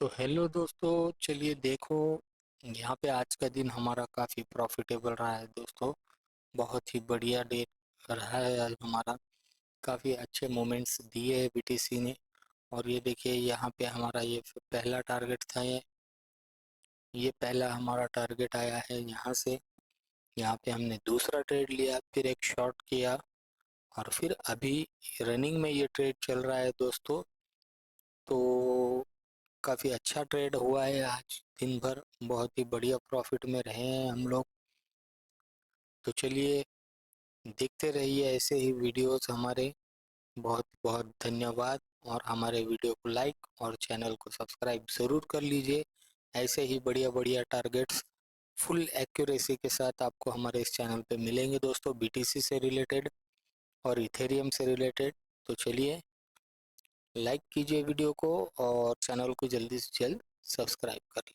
तो हेलो दोस्तों, चलिए देखो। यहाँ पे आज का दिन हमारा काफ़ी प्रॉफिटेबल रहा है दोस्तों। बहुत ही बढ़िया डे रहा है आज हमारा। काफ़ी अच्छे मोमेंट्स दिए है बीटीसी ने। और ये देखिए, यहाँ पे हमारा ये पहला टारगेट था। ये पहला हमारा टारगेट आया है यहाँ से। यहाँ पे हमने दूसरा ट्रेड लिया, फिर एक शॉर्ट किया, और फिर अभी रनिंग में ये ट्रेड चल रहा है दोस्तों। तो काफ़ी अच्छा ट्रेड हुआ है आज दिन भर। बहुत ही बढ़िया प्रॉफिट में रहे हैं हम लोग। तो चलिए, देखते रहिए ऐसे ही वीडियोस हमारे। बहुत बहुत धन्यवाद। और हमारे वीडियो को लाइक और चैनल को सब्सक्राइब ज़रूर कर लीजिए। ऐसे ही बढ़िया बढ़िया टारगेट्स फुल एक्यूरेसी के साथ आपको हमारे इस चैनल पे मिलेंगे दोस्तों, बीटीसी से रिलेटेड और इथेरियम से रिलेटेड। तो चलिए, लाइक कीजिए वीडियो को और चैनल को जल्दी से जल्द सब्सक्राइब कर लीजिए।